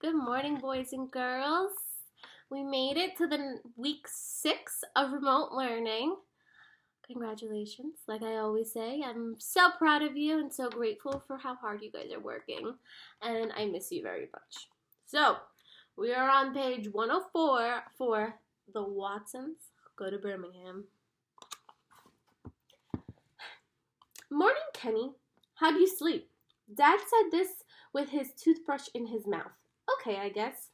Good morning, boys and girls. We made it to the week 6 of remote learning. Congratulations. Like I always say, I'm so proud of you and so grateful for how hard you guys are working. And I miss you very much. So, we are on page 104 for the Watsons Go to Birmingham. Morning, Kenny. How do you sleep? Dad said this with his toothbrush in his mouth. Okay, I guess.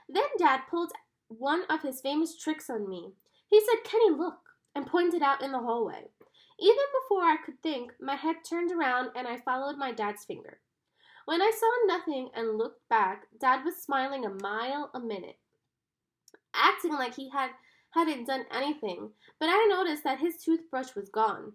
Then Dad pulled one of his famous tricks on me. He said, Kenny, look, and pointed out in the hallway. Even before I could think, my head turned around and I followed my dad's finger. When I saw nothing and looked back, Dad was smiling a mile a minute, acting like he hadn't done anything, but I noticed that his toothbrush was gone.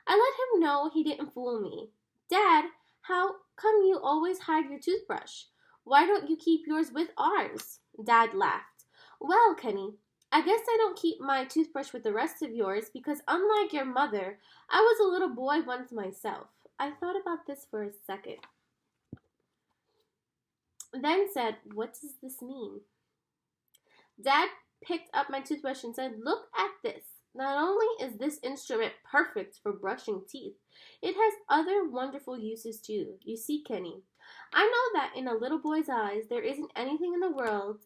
I let him know he didn't fool me. Dad, how come you always hide your toothbrush? Why don't you keep yours with ours? Dad laughed. Well, Kenny, I guess I don't keep my toothbrush with the rest of yours because unlike your mother, I was a little boy once myself. I thought about this for a second. Then said, what does this mean? Dad picked up my toothbrush and said, look at this. Not only is this instrument perfect for brushing teeth, it has other wonderful uses too. You see, Kenny, I know that in a little boy's eyes, there isn't anything in the world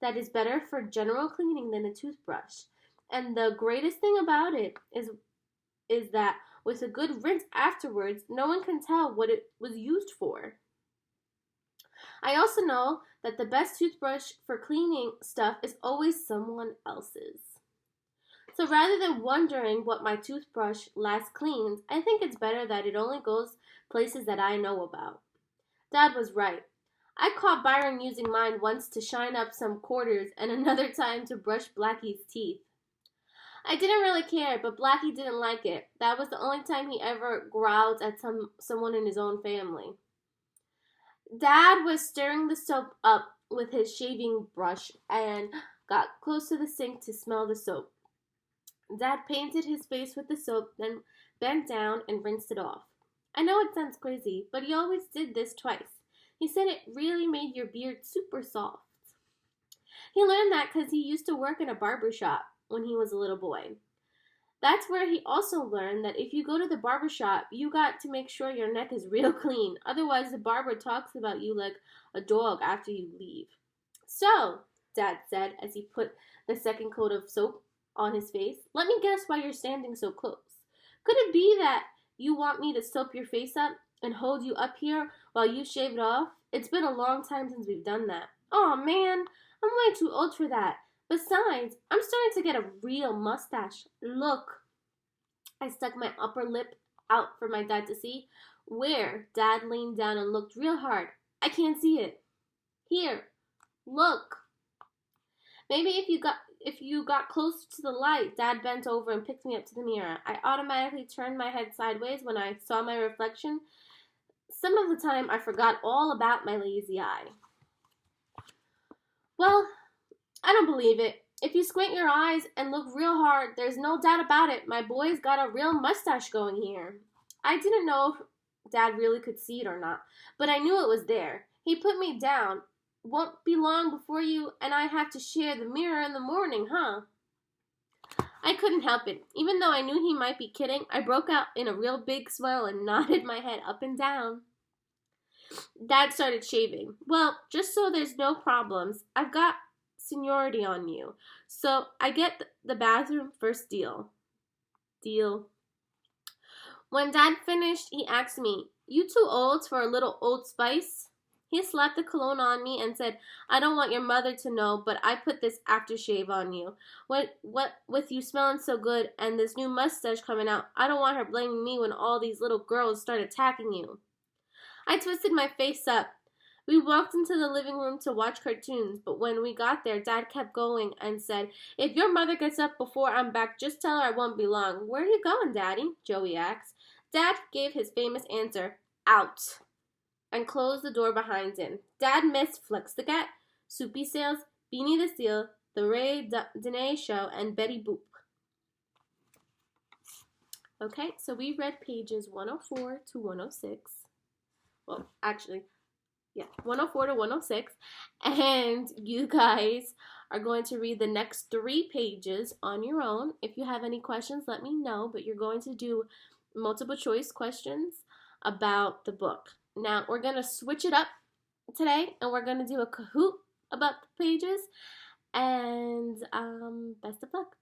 that is better for general cleaning than a toothbrush. And the greatest thing about it is that with a good rinse afterwards, no one can tell what it was used for. I also know that the best toothbrush for cleaning stuff is always someone else's. So rather than wondering what my toothbrush last cleans, I think it's better that it only goes places that I know about. Dad was right. I caught Byron using mine once to shine up some quarters and another time to brush Blackie's teeth. I didn't really care, but Blackie didn't like it. That was the only time he ever growled at someone in his own family. Dad was stirring the soap up with his shaving brush and got close to the sink to smell the soap. Dad painted his face with the soap, then bent down and rinsed it off. I know it sounds crazy, but he always did this twice. He said it really made your beard super soft. He learned that because he used to work in a barber shop when he was a little boy. That's where he also learned that if you go to the barber shop, you got to make sure your neck is real clean. Otherwise, the barber talks about you like a dog after you leave. So, Dad said as he put the second coat of soap on his face, let me guess why you're standing so close. Could it be that you want me to soap your face up and hold you up here while you shave it off? It's been a long time since we've done that. Oh man, I'm way too old for that. Besides, I'm starting to get a real mustache. Look. I stuck my upper lip out for my dad to see. Where? Dad leaned down and looked real hard. I can't see it. Here. Look. Maybe if you got closer to the light, Dad bent over and picked me up to the mirror. I automatically turned my head sideways when I saw my reflection. Some of the time, I forgot all about my lazy eye. Well, I don't believe it. If you squint your eyes and look real hard, there's no doubt about it. My boy's got a real mustache going here. I didn't know if Dad really could see it or not, but I knew it was there. He put me down. Won't be long before you and I have to share the mirror in the morning, huh? I couldn't help it. Even though I knew he might be kidding, I broke out in a real big smile and nodded my head up and down. Dad started shaving. Well, just so there's no problems, I've got seniority on you, so I get the bathroom first deal. When Dad finished, he asked me, you too old for a little Old Spice? He slapped the cologne on me and said, I don't want your mother to know, but I put this aftershave on you. What with you smelling so good and this new mustache coming out, I don't want her blaming me when all these little girls start attacking you. I twisted my face up. We walked into the living room to watch cartoons, but when we got there, Dad kept going and said, if your mother gets up before I'm back, just tell her I won't be long. Where are you going, Daddy? Joey asked. Dad gave his famous answer, out, and closed the door behind him. Dad missed Flex the Cat, Soupy Sales, Beanie the Seal, The Ray Dene Show, and Betty Boop. Okay, so we read pages 104 to 106. Well, actually, Yeah, 104 to 106. And you guys are going to read the next 3 pages on your own. If you have any questions, let me know. But you're going to do multiple choice questions about the book. Now, we're going to switch it up today, and we're going to do a Kahoot about the pages. And best of luck.